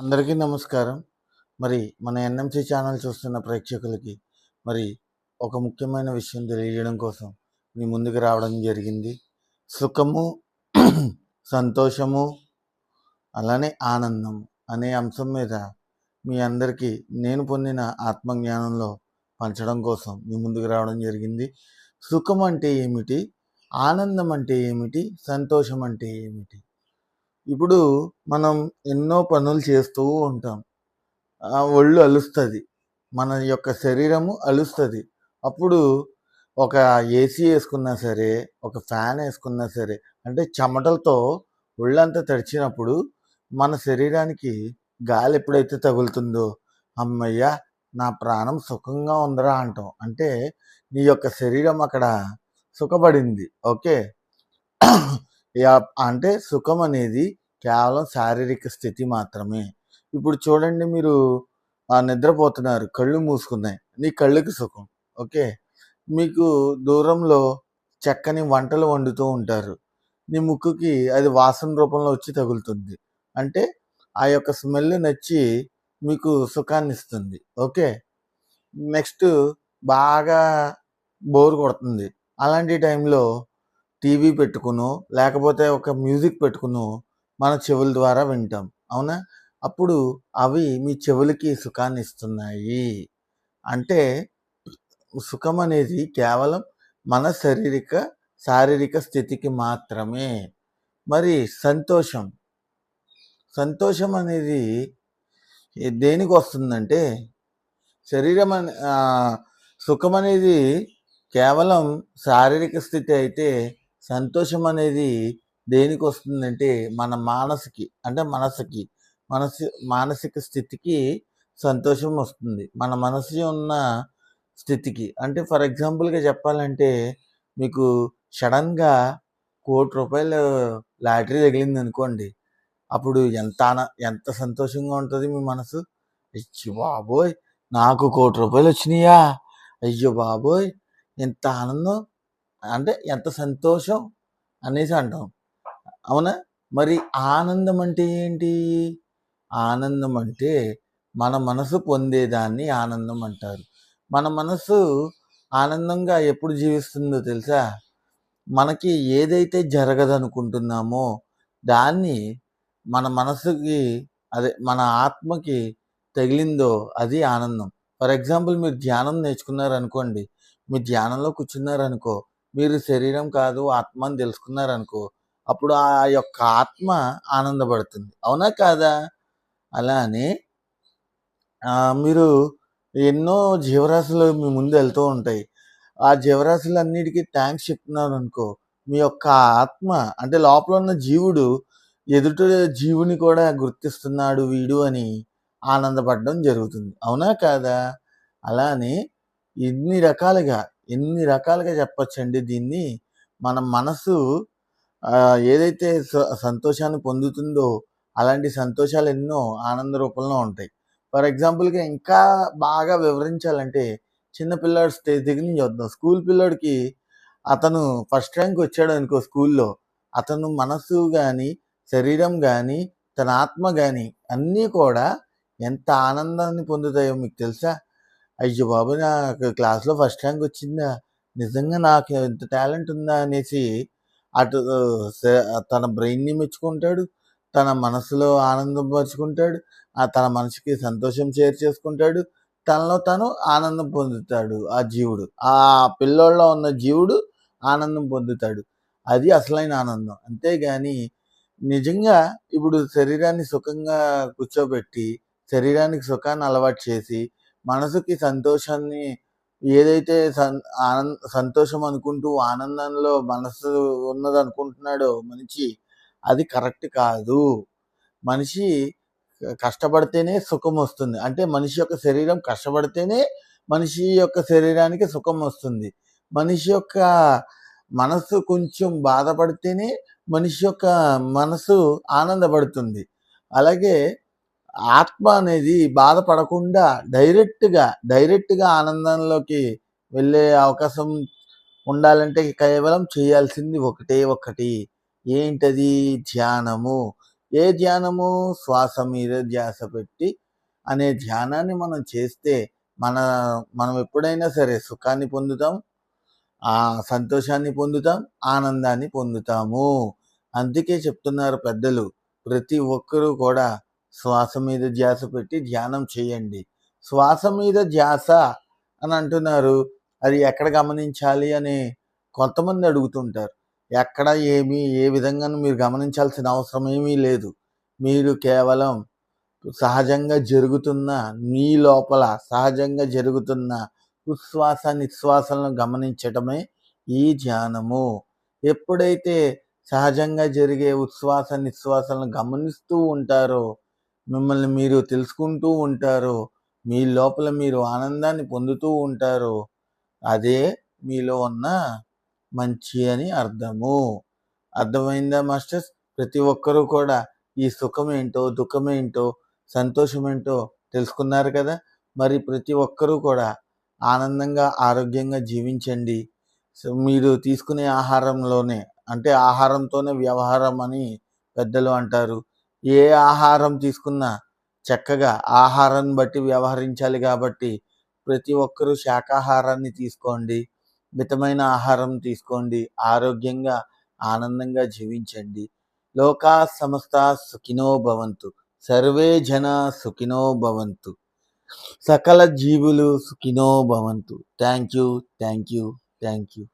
అందరికీ నమస్కారం. మరి మన ఎన్ఎంసీ ఛానల్ చూస్తున్న ప్రేక్షకులకి మరి ఒక ముఖ్యమైన విషయం తెలియజేయడం కోసం మీ ముందుకు రావడం జరిగింది. సుఖము, సంతోషము, అలానే ఆనందం అనే అంశం మీద మీ అందరికీ నేను పొందిన ఆత్మజ్ఞానంలో పంచడం కోసం మీ ముందుకు రావడం జరిగింది. సుఖం అంటే ఏమిటి? ఆనందం అంటే ఏమిటి? సంతోషం అంటే ఏమిటి? ఇప్పుడు మనం ఎన్నో పనులు చేస్తూ ఉంటాం. ఒళ్ళు అలుస్తది. మన యొక్క శరీరము అలుస్తది. అప్పుడు ఒక ఏసీ యేసుకున్నా సరే, ఒక ఫ్యాన్ యేసుకున్నా సరే, అంటే చెమటలతో ఒళ్ళంతా తడిచినప్పుడు మన శరీరానికి గాలి ఎప్పుడైతే తగులుతుందో, హమ్మయ్య! నా ప్రాణం సుఖంగా ఉందిరా అంటాం. అంటే నీ యొక్క శరీరం అక్కడ సుఖపడింది. ఓకే. అంటే సుఖం అనేది కేవలం శారీరక స్థితి మాత్రమే. ఇప్పుడు చూడండి, మీరు నిద్రపోతున్నారు, కళ్ళు మూసుకున్నాయి. నీ కళ్ళకి సుఖం. ఓకే. మీకు దూరంలో చక్కని వంటలు వండుతూ ఉంటారు. నీ ముక్కుకి అది వాసన రూపంలో వచ్చి తగులుతుంది. అంటే ఆ యొక్క స్మెల్ నచ్చి మీకు సుఖాన్నిస్తుంది. ఓకే. నెక్స్ట్ బాగా బోర్ కొడుతుంది. అలాంటి టైంలో టీవీ పెట్టుకునో, లేకపోతే ఒక మ్యూజిక్ పెట్టుకునో మన చెవుల ద్వారా వింటాం. అవునా? అప్పుడు అవి మీ చెవులకి సుఖాన్నిస్తున్నాయి. అంటే సుఖం అనేది కేవలం మన శారీరక స్థితికి మాత్రమే. మరి సంతోషం, సంతోషం అనేది దేనికొస్తుందంటే శరీరం సుఖం అనేది కేవలం శారీరక స్థితి అయితే, సంతోషం అనేది దేనికి వస్తుందంటే మన మనసుకి మానసిక స్థితికి సంతోషం వస్తుంది. మన మనసు ఉన్న స్థితికి. అంటే ఫర్ ఎగ్జాంపుల్‌గా చెప్పాలంటే, మీకు సడన్‌గా రూ. 1,00,00,000 లాటరీ తగిలిందనుకోండి. అప్పుడు ఎంత సంతోషంగా ఉంటది మీ మనసు. అయ్య బాబోయ్! నాకు రూ. 1,00,00,000 వచ్చినియా? అయ్యో బాబోయ్! ఎంత ఆనందం, అంటే ఎంత సంతోషం అనేసి అంటాం. అవునా? మరి ఆనందం అంటే ఏంటి? ఆనందం అంటే మన మనసు పొందేదాన్ని ఆనందం అంటారు. మన మనసు ఆనందంగా ఎప్పుడు జీవిస్తుందో తెలుసా? మనకి ఏదైతే జరగదనుకుంటున్నామో దాన్ని మన మనసుకి, మన ఆత్మకి తగిలిందో అది ఆనందం. ఫర్ ఎగ్జాంపుల్, మీరు ధ్యానం నేర్చుకున్నారనుకోండి. మీరు ధ్యానంలో కూర్చున్నారనుకో, మీరు శరీరం కాదు ఆత్మ అని తెలుసుకున్నారనుకో, అప్పుడు ఆ యొక్క ఆత్మ ఆనందపడుతుంది. అవునా కాదా? అలానే మీరు ఎన్నో జీవరాశులు మీ ముందు వెళ్తూ ఉంటాయి. ఆ జీవరాశులన్నిటికీ థ్యాంక్స్ చెప్తున్నారనుకో, మీ యొక్క ఆత్మ, అంటే లోపల ఉన్న జీవుడు ఎదుటి జీవుని కూడా గుర్తిస్తున్నాడు వీడు అని ఆనందపడడం జరుగుతుంది. అవునా కాదా? అలానే ఎన్ని రకాలుగా చెప్పొచ్చండి దీన్ని. మన మనసు ఏదైతే సంతోషాన్ని పొందుతుందో అలాంటి సంతోషాలు ఎన్నో ఆనంద రూపంలో ఉంటాయి. ఫర్ ఎగ్జాంపుల్‌గా ఇంకా బాగా వివరించాలంటే, చిన్న పిల్లాడి స్టేజ్ దగ్గర నుంచి చూద్దాం. స్కూల్ పిల్లోడికి అతను ఫస్ట్ ర్యాంక్ వచ్చాడనుకో స్కూల్‌లో, అతను మనసు గాని, శరీరం గాని, తన ఆత్మ గాని అన్నీ కూడా ఎంత ఆనందాన్ని పొందుతాయో మీకు తెలుసా? అయ్య బాబోయ్! నాకు క్లాస్‌లో ఫస్ట్ ర్యాంక్ వచ్చిందా? నిజంగా నాకు ఇంత టాలెంట్ ఉందా? అనేసి అటు స తన బ్రెయిన్‌ని మెచ్చుకుంటాడు. తన మనసులో ఆనందం పరుచుకుంటాడు. తన మనసుకి సంతోషం షేర్ చేసుకుంటాడు. తనలో తాను ఆనందం పొందుతాడు ఆ జీవుడు. ఆ పిల్లోడిలో ఉన్న జీవుడు ఆనందం పొందుతాడు. అది అసలైన ఆనందం. అంతేగాని నిజంగా ఇప్పుడు శరీరాన్ని సుఖంగా కూర్చోబెట్టి, శరీరానికి సుఖాన్ని అలవాటు చేసి, మనసుకి సంతోషాన్ని ఏదైతే సంతోషం అనుకుంటూ ఆనందంలో మనసు ఉన్నదనుకుంటున్నాడో మనిషి, అది కరెక్ట్ కాదు. మనిషి కష్టపడితేనే సుఖం వస్తుంది. అంటే మనిషి యొక్క శరీరం కష్టపడితేనే మనిషి యొక్క శరీరానికి సుఖం వస్తుంది. మనిషి యొక్క మనసు కొంచెం బాధపడితేనే మనిషి యొక్క మనసు ఆనందపడుతుంది. అలాగే ఆత్మ అనేది బాధపడకుండా డైరెక్ట్‌గా ఆనందంలోకి వెళ్ళే అవకాశం ఉండాలంటే కేవలం చేయాల్సింది ఒకటే ఒకటి. ఏంటది? ధ్యానము. ఏ ధ్యానము? శ్వాస మీద ధ్యాస పెట్టి అనే ధ్యానాన్ని మనం చేస్తే మన మనం ఎప్పుడైనా సరే సుఖాన్ని పొందుతాం, సంతోషాన్ని పొందుతాం, ఆనందాన్ని పొందుతాము. అందుకే చెప్తున్నారు పెద్దలు, ప్రతి ఒక్కరూ కూడా శ్వాస మీద ధ్యాస పెట్టి ధ్యానం చేయండి. శ్వాస మీద ధ్యాస అని అంటున్నారు. అది ఎక్కడ గమనించాలి అని కొంతమంది అడుగుతుంటారు. ఎక్కడ ఏ విధంగాను మీరు గమనించాల్సిన అవసరం ఏమీ లేదు. మీరు కేవలం సహజంగా జరుగుతున్న మీ లోపల సహజంగా జరుగుతున్న ఉచ్ఛ్వాస నిశ్వాసాలను గమనించటమే ఈ ధ్యానము. ఎప్పుడైతే సహజంగా జరిగే ఉచ్ఛ్వాస నిశ్వాసాలను గమనిస్తూ ఉంటారో, మిమ్మల్ని మీరు తెలుసుకుంటూ ఉంటారో, మీ లోపల మీరు ఆనందాన్ని పొందుతూ ఉంటారో, అదే మీలో ఉన్న మంచి అని అర్థము. అర్థమైందా మాస్టర్స్? ప్రతి ఒక్కరూ కూడా ఈ సుఖమేంటో, దుఃఖమేంటో, సంతోషమేంటో తెలుసుకున్నారు కదా! మరి ప్రతి ఒక్కరూ కూడా ఆనందంగా, ఆరోగ్యంగా జీవించండి. మీరు తీసుకునే ఆహారంలోనే, అంటే ఆహారంతోనే వ్యవహారం అని పెద్దలు అంటారు. ఏ ఆహారం తీసుకున్నా చక్కగా ఆహారాన్ని బట్టి వ్యవహరించాలి కాబట్టి ప్రతి ఒక్కరూ శాకాహారాన్ని తీసుకోండి. మితమైన ఆహారం తీసుకోండి. ఆరోగ్యంగా, ఆనందంగా జీవించండి. లోకా సమస్తా సుఖినో భవంతు. సర్వే జనా సుఖినో భవంతు. సకల జీవులు సుఖినో భవంతు. Thank you. Thank you. Thank you.